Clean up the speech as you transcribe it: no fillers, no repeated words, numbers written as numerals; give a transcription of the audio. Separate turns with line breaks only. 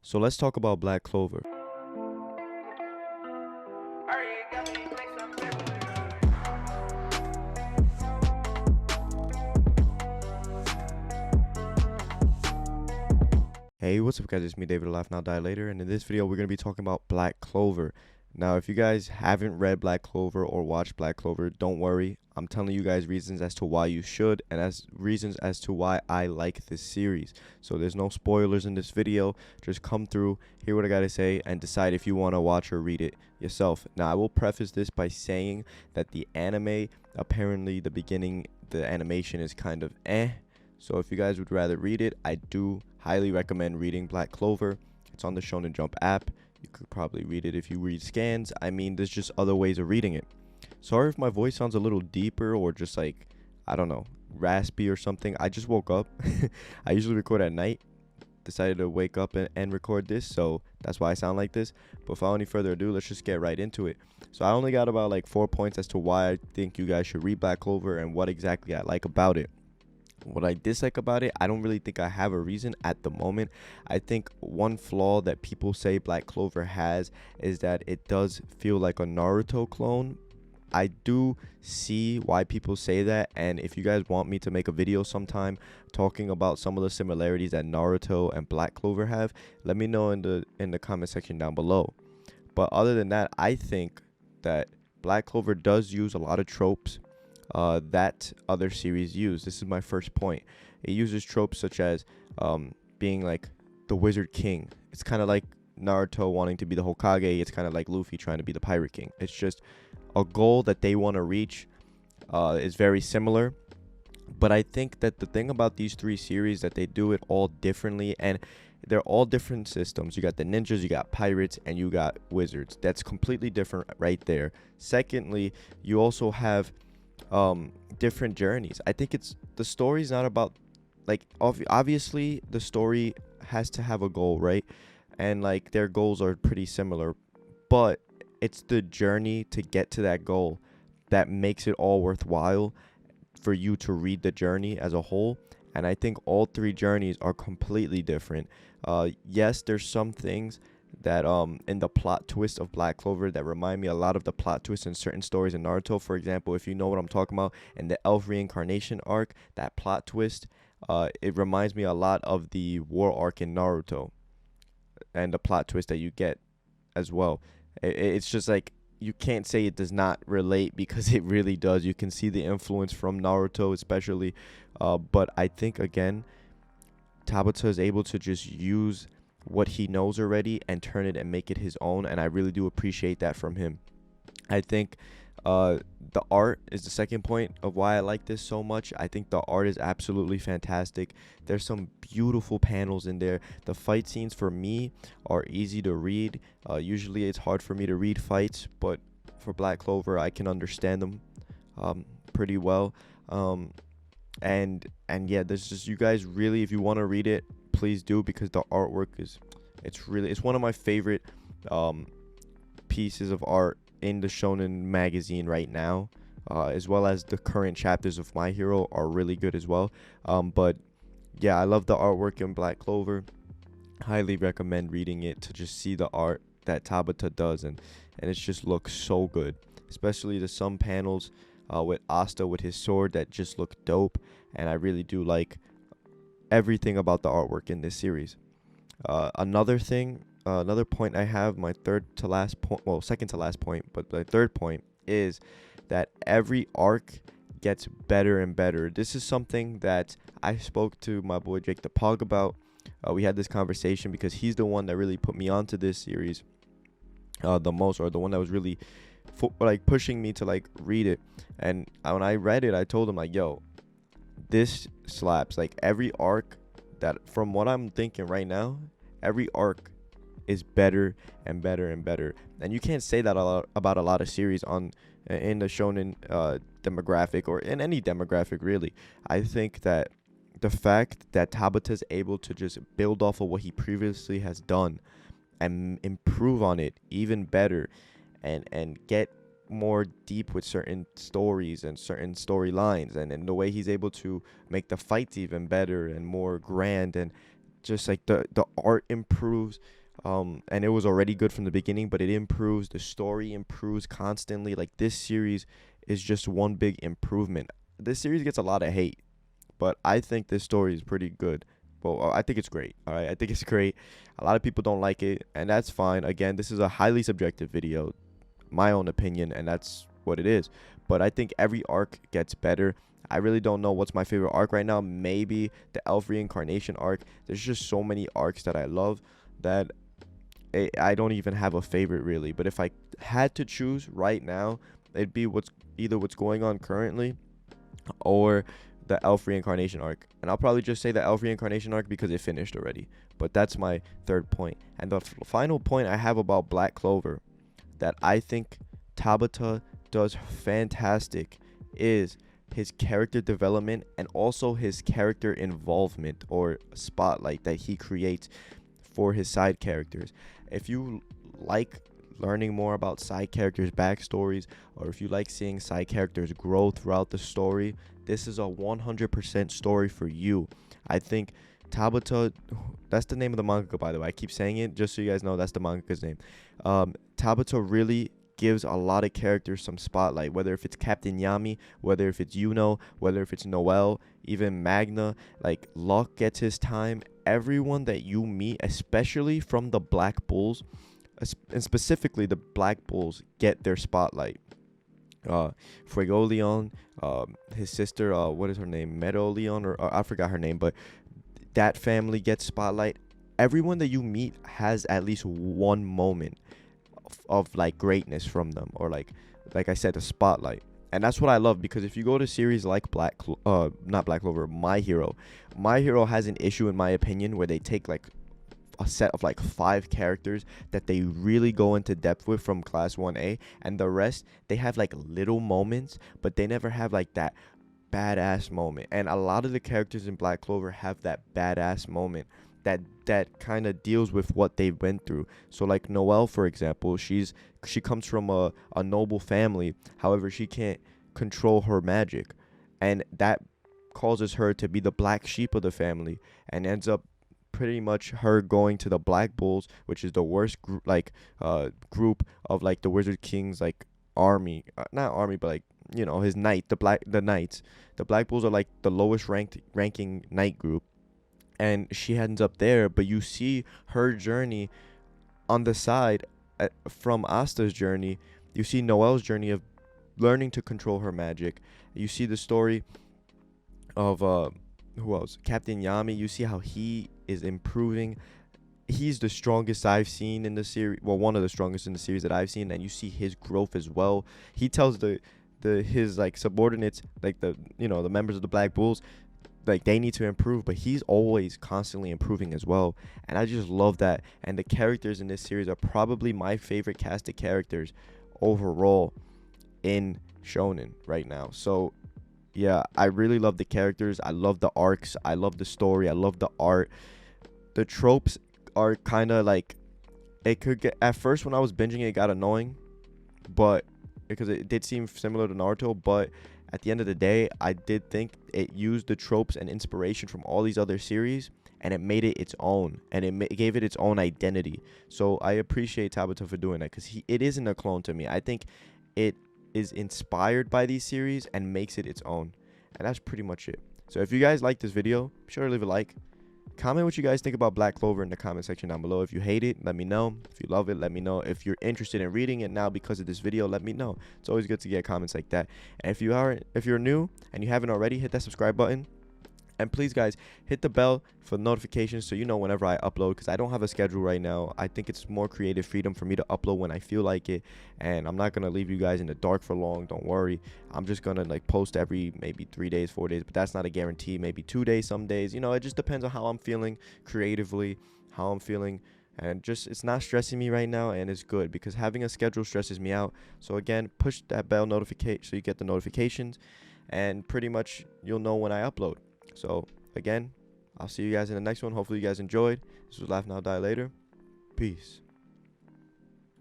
So let's talk about Black Clover. Hey, what's up guys? It's me, David, Laugh Now Die Later, and in this video we're going to be talking about Black Clover. Now, if you guys haven't read Black Clover or watched Black Clover, don't worry. I'm telling you guys reasons as to why you should, and as reasons as to why I like this series. So there's no spoilers in this video. Just come through, hear what I gotta say, and decide if you want to watch or read it yourself. Now, I will preface this by saying that the anime, apparently the beginning, the animation is kind of so if you guys would rather read it, I do highly recommend reading Black Clover. It's on the Shonen Jump app. You could probably read it if you read scans. I mean, there's just other ways of reading it. Sorry if my voice sounds a little deeper or just like, I don't know, raspy or something. I just woke up. I usually record at night. Decided to wake up and record this, so that's why I sound like this. But without any further ado, let's just get right into it. So I only got about like 4 points as to why I think you guys should read Black Clover and what exactly I like about it. What I dislike about it, I don't really think I have a reason at the moment. I think one flaw that people say Black Clover has is that it does feel like a Naruto clone. I do see why people say that, and if you guys want me to make a video sometime talking about some of the similarities that Naruto and Black Clover have, let me know in the comment section down below. But other than that, I think that Black Clover does use a lot of tropes that other series use. This is my first point. It uses tropes such as being like the Wizard King. It's kind of like Naruto wanting to be the Hokage. It's kind of like Luffy trying to be the Pirate King. It's just a goal that they want to reach is very similar. But I think that the thing about these three series that they do it all differently, and they're all different systems. You got the ninjas, you got pirates, and you got wizards. That's completely different right there. Secondly, you also have different journeys. I think it's the story's not about like obviously the story has to have a goal, right? And like their goals are pretty similar, but it's the journey to get to that goal that makes it all worthwhile for you to read the journey as a whole. And I think all three journeys are completely different. Yes, there's some things that in the plot twist of Black Clover that remind me a lot of the plot twists in certain stories in Naruto. For example, if you know what I'm talking about, in the elf reincarnation arc, that plot twist, it reminds me a lot of the war arc in Naruto and the plot twist that you get as well. It's just like you can't say it does not relate because it really does. You can see the influence from Naruto especially, but I think again Tabata is able to just use what he knows already and turn it and make it his own, and I really do appreciate that from him. I think the art is the second point of why I like this so much. I think the art is absolutely fantastic. There's some beautiful panels in there. The fight scenes for me are easy to read. Usually it's hard for me to read fights, but for Black Clover I can understand them pretty well. And yeah, there's just, you guys really, if you want to read it, please do, because the artwork is it's one of my favorite pieces of art in the Shonen magazine right now, as well as the current chapters of My Hero are really good as well. But yeah, I love the artwork in Black Clover. Highly recommend reading it to just see the art that Tabata does, and it just looks so good, especially the some panels with Asta with his sword that just look dope, and I really do like everything about the artwork in this series. Another point I have, my third to last point, well, second to last point, but the third point is that every arc gets better and better. This is something that I spoke to my boy Jake the Pog about. We had this conversation because he's the one that really put me onto this series the most, or the one that was really like pushing me to like read it. And when I read it, I told him like, yo, this slaps. Like every arc, that from what I'm thinking right now, every arc is better and better and better. And you can't say that about a lot of series in the shonen demographic, or in any demographic really. I think that the fact that Tabata is able to just build off of what he previously has done and improve on it even better, and get more deep with certain stories and certain storylines, and the way he's able to make the fights even better and more grand, and just like the art improves. And it was already good from the beginning, but it improves. The story improves constantly. Like, this series is just one big improvement. This series gets a lot of hate, but I think this story is pretty good. Well, I think it's great. All right, I think it's great. A lot of people don't like it, and that's fine. Again, this is a highly subjective video, my own opinion, and that's what it is. But I think every arc gets better. I really don't know what's my favorite arc right now. Maybe the elf reincarnation arc. There's just so many arcs that I love that I don't even have a favorite really. But if I had to choose right now, it'd be either what's going on currently or the elf reincarnation arc. And I'll probably just say the elf reincarnation arc because it finished already. But that's my third point. And the final point I have about Black Clover that I think Tabata does fantastic is his character development and also his character involvement or spotlight that he creates for his side characters. If you like learning more about side characters' backstories, or if you like seeing side characters grow throughout the story, this is a 100% story for you. I think Tabata, that's the name of the manga, by the way. I keep saying it just so you guys know that's the manga's name. Tabata really gives a lot of characters some spotlight, whether if it's Captain Yami, whether if it's Yuno, whether if it's Noel, even Magna. Like, Luck gets his time. Everyone that you meet, especially from the Black Bulls, and specifically the Black Bulls, get their spotlight. Fuego Leon, his sister, what is her name, Meadow Leon, or I forgot her name, but that family gets spotlight. Everyone that you meet has at least one moment of like greatness from them, or like I said, a spotlight. And that's what I love, because if you go to series like not Black Clover, My Hero has an issue, in my opinion, where they take like a set of like 5 characters that they really go into depth with from class 1A, and the rest, they have like little moments, but they never have like that badass moment. And a lot of the characters in Black Clover have that badass moment that kind of deals with what they went through. So like Noelle, for example, she comes from a noble family. However, she can't control her magic, and that causes her to be the black sheep of the family, and ends up pretty much her going to the Black Bulls, which is the worst group of like the Wizard King's like army, not army, but like, you know, his knights. The Black Bulls are like the lowest ranking knight group, and she ends up there. But you see her journey on the side, from Asta's journey. You see Noelle's journey of learning to control her magic. You see the story of who else? Captain Yami. You see how he is improving. He's the strongest I've seen in the series. Well, one of the strongest in the series that I've seen, and you see his growth as well. He tells his like subordinates, like the members of the Black Bulls, like they need to improve, but he's always constantly improving as well. And I just love that. And the characters in this series are probably my favorite cast of characters overall in Shonen right now. So yeah, I really love the characters. I love the arcs. I love the story. I love the art. The tropes are kind of like, it could get, at first when I was binging it got annoying, but because it did seem similar to Naruto, but at the end of the day, I did think it used the tropes and inspiration from all these other series, and it made it its own, and it gave it its own identity. So I appreciate Tabata for doing that, because it isn't a clone to me. I think it is inspired by these series and makes it its own. And that's pretty much it. So if you guys like this video, be sure to leave a like. Comment what you guys think about Black Clover in the comment section down below. If you hate it, let me know. If you love it, let me know. If you're interested in reading it now because of this video, let me know. It's always good to get comments like that. And if you're new and you haven't already, hit that subscribe button. And please, guys, hit the bell for notifications so you know whenever I upload, because I don't have a schedule right now. I think it's more creative freedom for me to upload when I feel like it, and I'm not going to leave you guys in the dark for long. Don't worry. I'm just going to like post every maybe 3 days, 4 days, but that's not a guarantee. Maybe 2 days some days. You know, it just depends on how I'm feeling creatively, how I'm feeling, and just it's not stressing me right now, and it's good because having a schedule stresses me out. So again, push that bell notification so you get the notifications, and pretty much you'll know when I upload. So again, I'll see you guys in the next one. Hopefully you guys enjoyed. This was Laugh Now Die Later. Peace.